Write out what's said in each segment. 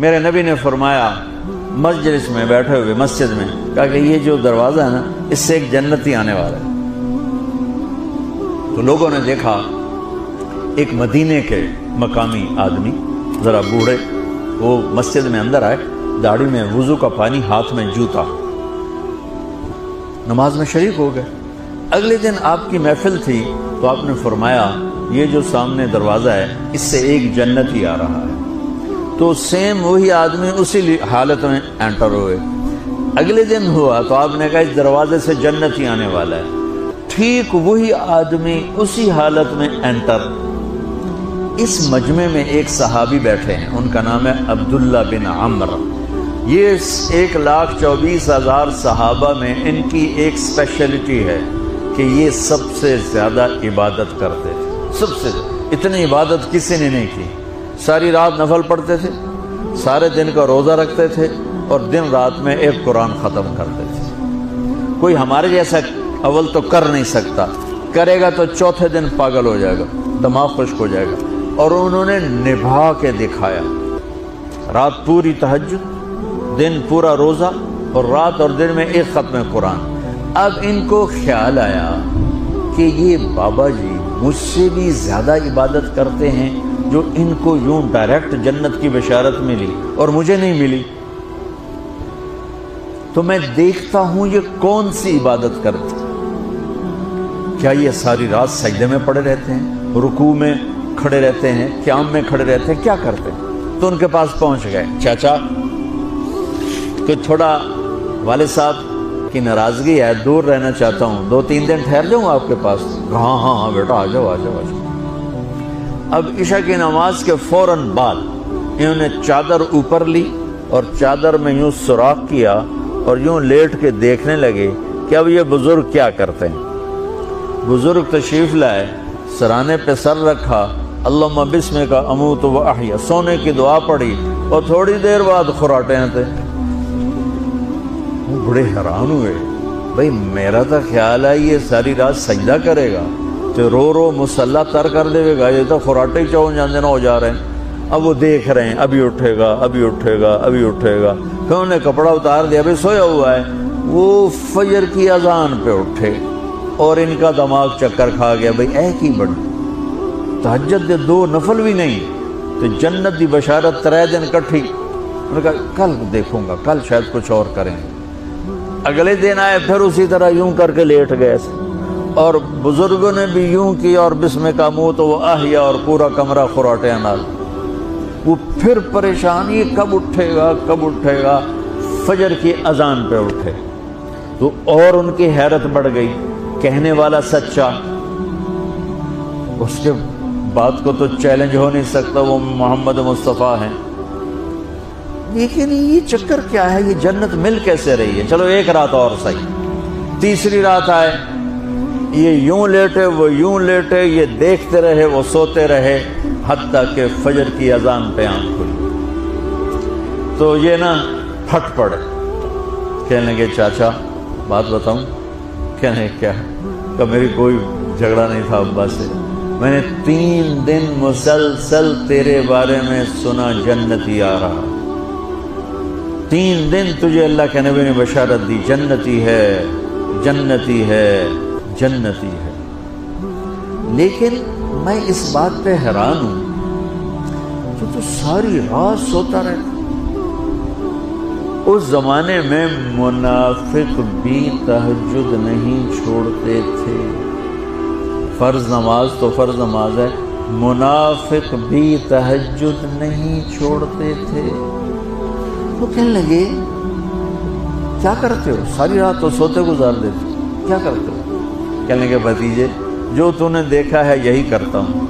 میرے نبی نے فرمایا مجلس میں بیٹھے ہوئے مسجد میں، کہا کہ یہ جو دروازہ ہے نا اس سے ایک جنتی آنے والا ہے۔ تو لوگوں نے دیکھا ایک مدینے کے مقامی آدمی ذرا بوڑھے، وہ مسجد میں اندر آئے، داڑھی میں وضو کا پانی، ہاتھ میں جوتا، نماز میں شریک ہو گئے۔ اگلے دن آپ کی محفل تھی تو آپ نے فرمایا یہ جو سامنے دروازہ ہے اس سے ایک جنتی آ رہا ہے۔ تو سیم وہی آدمی اسی حالت میں انٹر ہوئے۔ اگلے دن ہوا تو آپ نے کہا اس دروازے سے جنتی آنے والا ہے، ٹھیک وہی آدمی اسی حالت میں انٹر۔ اس مجمع میں ایک صحابی بیٹھے ہیں، ان کا نام ہے عبداللہ بن عمر۔ یہ 1,24,000 صحابہ میں ان کی ایک اسپیشلٹی ہے کہ یہ سب سے زیادہ عبادت کرتے تھے، سب سے اتنی عبادت کسی نے نہیں کی۔ ساری رات نفل پڑھتے تھے، سارے دن کا روزہ رکھتے تھے، اور دن رات میں ایک قرآن ختم کرتے تھے۔ کوئی ہمارے جیسا اول تو کر نہیں سکتا، کرے گا تو چوتھے دن پاگل ہو جائے گا، دماغ خشک ہو جائے گا، اور انہوں نے نبھا کے دکھایا۔ رات پوری تہجد، دن پورا روزہ، اور رات اور دن میں ایک ختم قرآن۔ اب ان کو خیال آیا کہ یہ بابا جی مجھ سے بھی زیادہ عبادت کرتے ہیں، جو ان کو یوں ڈائریکٹ جنت کی بشارت ملی اور مجھے نہیں ملی، تو میں دیکھتا ہوں یہ کون سی عبادت کرتے ہیں۔ کیا یہ ساری رات سجدے میں پڑے رہتے ہیں، رکوع میں کھڑے رہتے ہیں، قیام میں کھڑے رہتے ہیں، کیا کرتے ہیں؟ تو ان کے پاس پہنچ گئے، چاچا کہ تھوڑا والد صاحب کی ناراضگی ہے، دور رہنا چاہتا ہوں، 2-3 دن ٹھہر جاؤں آپ کے پاس؟ ہاں ہاں ہاں بیٹا آ جاؤ آ جاؤ آ جاؤ۔ اب عشاء کی نماز کے فوراً بعد انہوں نے چادر اوپر لی اور چادر میں یوں سوراخ کیا اور یوں لیٹ کے دیکھنے لگے کہ اب یہ بزرگ کیا کرتے ہیں۔ بزرگ تشریف لائے، سرانے پہ سر رکھا، اللہم بسمک اموت و احیا، سونے کی دعا پڑھی، اور تھوڑی دیر بعد خراٹے آتے۔ وہ بڑے حیران ہوئے، بھئی میرا تو خیال ہے یہ ساری رات سجدہ کرے گا تو رو رو مصلی تر کر دے گا، یہ تو خراٹے چون جاندے نہ ہو جا رہے ہیں۔ اب وہ دیکھ رہے ہیں ابھی اٹھے گا ابھی اٹھے گا ابھی اٹھے گا، پھر انہوں نے کپڑا اتار دیا، ابھی سویا ہوا ہے۔ وہ فجر کی اذان پہ اٹھے اور ان کا دماغ چکر کھا گیا، بھئی اے کی بڑی تہجد دے 2 نفل بھی نہیں تو جنت دی بشارت 3 دن کٹھی۔ انہوں نے کہا کل دیکھوں گا، کل شاید کچھ اور کریں۔ اگلے دن آئے، پھر اسی طرح یوں کر کے لیٹ گئے، اور بزرگوں نے بھی یوں کیا، اور بسمک اموت و احیا، اور پورا کمرہ خراٹے نال۔ وہ پھر پریشان، یہ کب اٹھے گا کب اٹھے گا؟ فجر کی اذان پہ اٹھے تو اور ان کی حیرت بڑھ گئی، کہنے والا سچا، اس کے بات کو تو چیلنج ہو نہیں سکتا، وہ محمد مصطفیٰ ہیں، لیکن یہ چکر کیا ہے، یہ جنت مل کیسے رہی ہے؟ چلو ایک رات اور صحیح۔ تیسری رات آئے، یہ یوں لیٹے وہ یوں لیٹے، یہ دیکھتے رہے وہ سوتے رہے، حتیٰ کہ فجر کی اذان پہ آنکھ کھلی تو یہ نا پھٹ پڑے، کہنے لگے چاچا بات بتاؤں؟ کہنے کیا؟ کہ میری کوئی جھگڑا نہیں تھا ابا سے، میں نے 3 دن مسلسل تیرے بارے میں سنا جنتی آ رہا، 3 دن تجھے اللہ کے نبی نے بشارت دی، جنتی ہے جنتی ہے جنتی ہے، لیکن میں اس بات پہ حیران ہوں کہ تو ساری رات سوتا رہتا۔ اس زمانے میں منافق بھی تہجد نہیں چھوڑتے تھے، فرض نماز تو فرض نماز ہے، منافق بھی تہجد نہیں چھوڑتے تھے۔ تو کہنے لگے کیا کرتے ہو؟ ساری رات تو سوتے گزار دیتے، کیا کرتے ہو؟ کہنے لگے بھتیجے جو تو نے دیکھا ہے یہی کرتا ہوں۔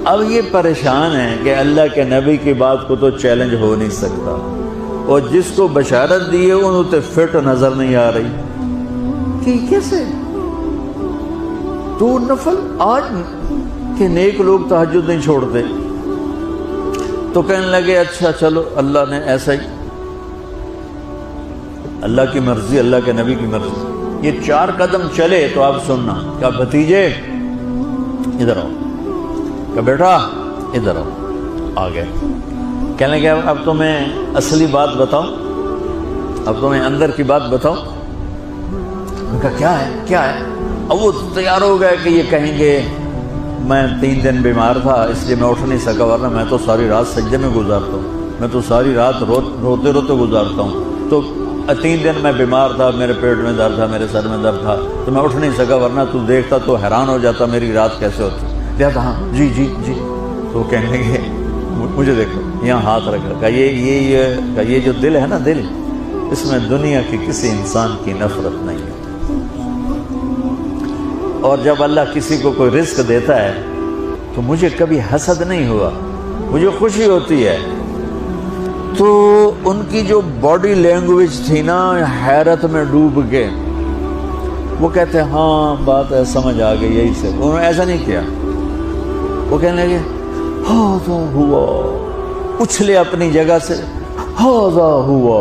اب یہ پریشان ہے کہ اللہ کے نبی کی بات کو تو چیلنج ہو نہیں سکتا، اور جس کو بشارت دی ہے انہوں تے فٹ نظر نہیں آ رہی کہ کیسے تو نفل آج کہ نیک لوگ تہجد نہیں چھوڑتے۔ تو کہنے لگے اچھا چلو اللہ نے ایسا ہی، اللہ کی مرضی، اللہ کے نبی کی مرضی۔ یہ 4 قدم چلے تو آپ سننا، کہا بھتیجے ادھر آؤ، کہا بیٹا ادھر آؤ، آ گئے۔ کہنے لگے اب تمہیں اصلی بات بتاؤں، اب تمہیں اندر کی بات بتاؤں۔ ان کا کیا ہے کیا ہے؟ اب وہ تیار ہو گئے کہ یہ کہیں گے میں 3 دن بیمار تھا اس لیے میں اٹھ نہیں سکا، ورنہ میں تو ساری رات سجدے میں گزارتا ہوں، میں تو ساری رات روتے روتے گزارتا ہوں، تو 3 دن میں بیمار تھا، میرے پیٹ میں درد تھا، میرے سر میں درد تھا، تو میں اٹھ نہیں سکا، ورنہ تو دیکھتا تو حیران ہو جاتا میری رات کیسے ہوتی۔ کہتا ہاں جی جی جی۔ تو کہنے لگے مجھے دیکھو یہاں ہاتھ رکھ رکھا، یہ جو دل ہے نا، دل اس میں دنیا کی کسی انسان کی نفرت نہیں ہے، اور جب اللہ کسی کو کوئی رزق دیتا ہے تو مجھے کبھی حسد نہیں ہوا، مجھے خوشی ہوتی ہے۔ تو ان کی جو باڈی لینگویج تھی نا، حیرت میں ڈوب کے وہ کہتے ہیں ہاں بات ہے سمجھ آ گئی، یہی سے انہوں نے ایسا نہیں کیا، وہ کہنے لگے ہاذا ہوا، اچھلے اپنی جگہ سے، ہاذا ہوا،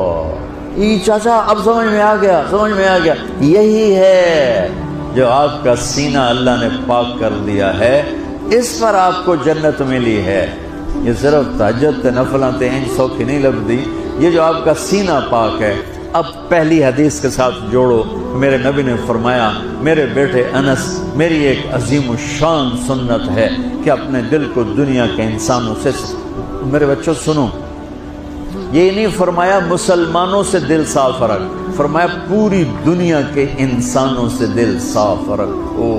یہ چاچا اب سمجھ میں آ گیا، سمجھ میں آ گیا، یہی ہے جو آپ کا سینہ اللہ نے پاک کر دیا ہے، اس پر آپ کو جنت ملی ہے۔ یہ صرف تہجد تے نفلاں تے انج سوکھی نہیں لبدی، یہ جو آپ کا سینہ پاک ہے۔ اب پہلی حدیث کے ساتھ جوڑو، میرے نبی نے فرمایا میرے بیٹے انس، میری ایک عظیم الشان سنت ہے کہ اپنے دل کو دنیا کے انسانوں سے، میرے بچوں سنو، یہ نہیں فرمایا مسلمانوں سے دل صاف رکھ، فرمایا پوری دنیا کے انسانوں سے دل صاف رکھو۔